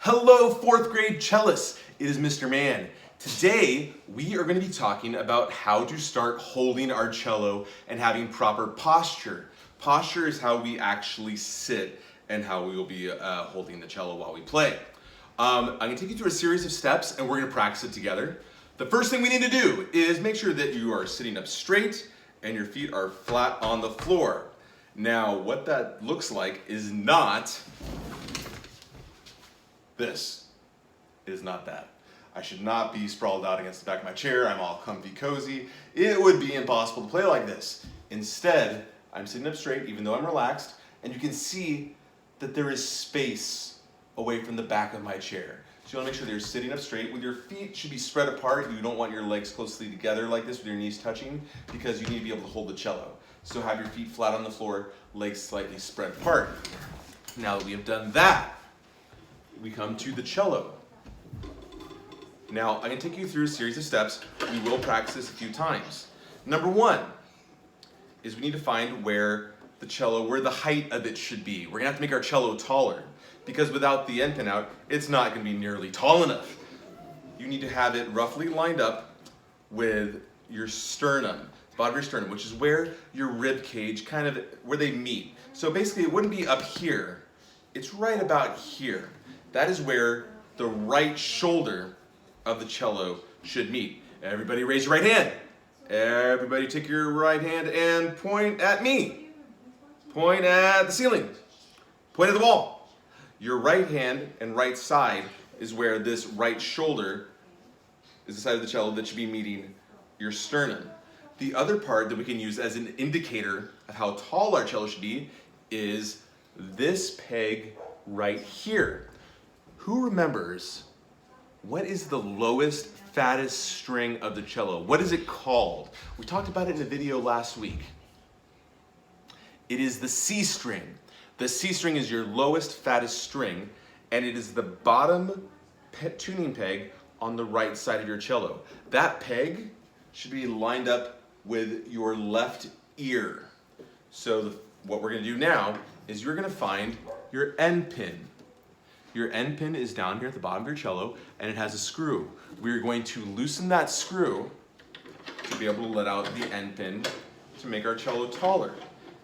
Hello, fourth grade cellists. It is Mr. Man. Today, we are going to be talking about how to start holding our cello and having proper posture. Posture is how we actually sit and how we will be holding the cello while we play. I'm going to take you through a series of steps and we're going to practice it together. The first thing we need to do is make sure that you are sitting up straight and your feet are flat on the floor. Now, what that looks like is not this. It is not that. I should not be sprawled out against the back of my chair. I'm all comfy cozy. It would be impossible to play like this. Instead, I'm sitting up straight even though I'm relaxed, and you can see that there is space away from the back of my chair. So you want to make sure that you're sitting up straight with your feet should be spread apart. You don't want your legs closely together like this with your knees touching because you need to be able to hold the cello. So have your feet flat on the floor, legs slightly spread apart. Now that we have done that, we come to the cello. Now, I'm going to take you through a series of steps. We will practice this a few times. Number one is we need to find where the height of it should be. We're going to have to make our cello taller because without the end pin out, it's not going to be nearly tall enough. You need to have it roughly lined up with your sternum, the bottom of your sternum, which is where your rib cage where they meet. So basically, it wouldn't be up here. It's right about here. That is where the right shoulder of the cello should meet. Everybody raise your right hand. Everybody take your right hand and point at me. Point at the ceiling. Point at the wall. Your right hand and right side is where this right shoulder is the side of the cello that should be meeting your sternum. The other part that we can use as an indicator of how tall our cello should be is this peg right here. Who remembers what is the lowest, fattest string of the cello? What is it called? We talked about it in a video last week. It is the C string. The C string is your lowest, fattest string, and it is the bottom tuning peg on the right side of your cello. That peg should be lined up with your left ear. So what we're going to do now is you're going to find your end pin. Your end pin is down here at the bottom of your cello, and it has a screw. We're going to loosen that screw to be able to let out the end pin to make our cello taller.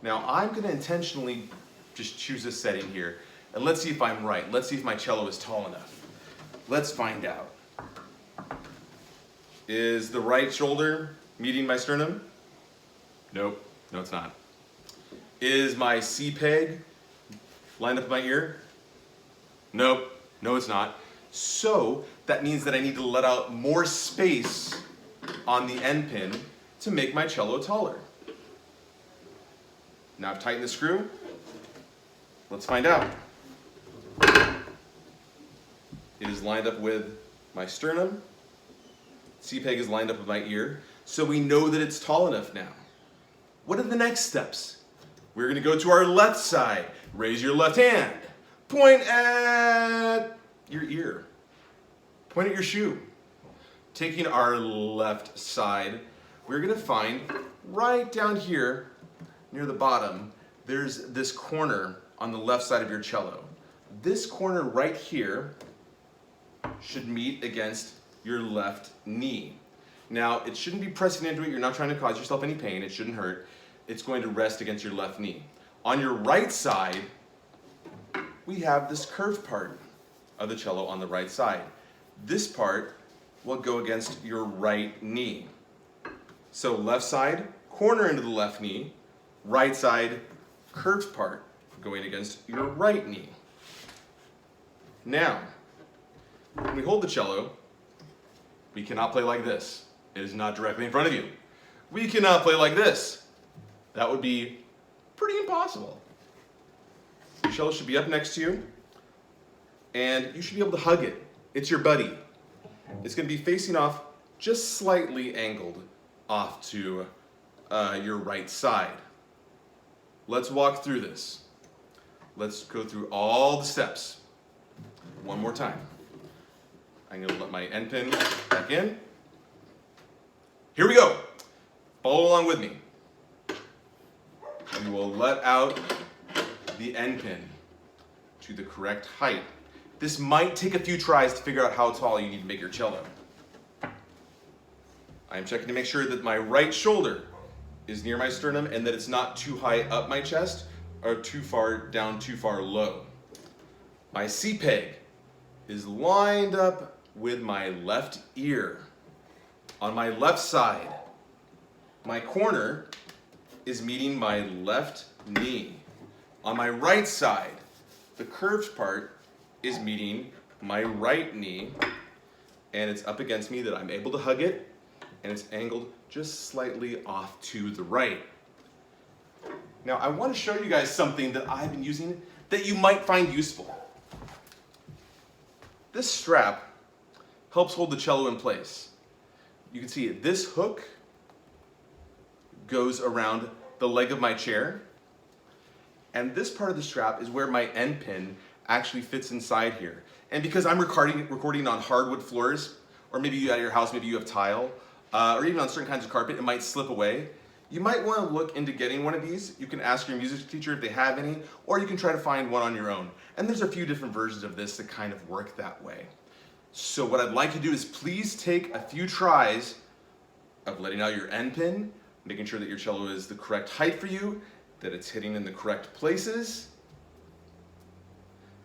Now, I'm going to intentionally just choose a setting here, and let's see if I'm right. Let's see if my cello is tall enough. Let's find out. Is the right shoulder meeting my sternum? Nope. No, it's not. Is my C peg lined up with my ear? Nope, no it's not. So that means that I need to let out more space on the end pin to make my cello taller. Now I've tightened the screw. Let's find out. It is lined up with my sternum. C-peg is lined up with my ear. So we know that it's tall enough now. What are the next steps? We're going to go to our left side. Raise your left hand. Point at your ear. Point at your shoe. Taking our left side, we're going to find right down here near the bottom, there's this corner on the left side of your cello. This corner right here should meet against your left knee. Now, it shouldn't be pressing into it. You're not trying to cause yourself any pain. It shouldn't hurt. It's going to rest against your left knee. On your right side, we have this curved part of the cello on the right side. This part will go against your right knee. So left side, corner into the left knee, right side, curved part going against your right knee. Now, when we hold the cello, we cannot play like this. It is not directly in front of you. We cannot play like this. That would be pretty impossible. Your cello should be up next to you, and you should be able to hug it. It's your buddy. It's going to be facing off just slightly angled off to your right side. Let's walk through this. Let's go through all the steps. One more time. I'm going to let my end pin back in. Here we go. Follow along with me. We will let out the end pin to the correct height This might take a few tries to figure out how tall you need to make your cello. I'm checking to make sure that my right shoulder is near my sternum and that it's not too high up my chest or too far down, too far low. My C peg is lined up with my left ear. On my left side, my corner is meeting my left knee. On my right side, the curved part is meeting my right knee, and it's up against me that I'm able to hug it, and it's angled just slightly off to the right. Now I want to show you guys something that I've been using that you might find useful. This strap helps hold the cello in place. You can see it. This hook goes around the leg of my chair, and this part of the strap is where my end pin actually fits inside here. And because I'm recording on hardwood floors, or maybe you at your house, maybe you have tile, or even on certain kinds of carpet, it might slip away. You might want to look into getting one of these. You can ask your music teacher if they have any, or you can try to find one on your own. And there's a few different versions of this that kind of work that way. So what I'd like you to do is please take a few tries of letting out your end pin, making sure that your cello is the correct height for you, that it's hitting in the correct places.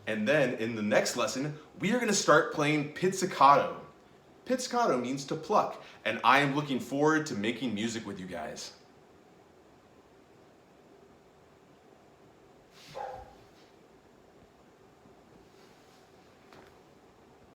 And then in the next lesson, we are going to start playing pizzicato. Pizzicato means to pluck, and I am looking forward to making music with you guys.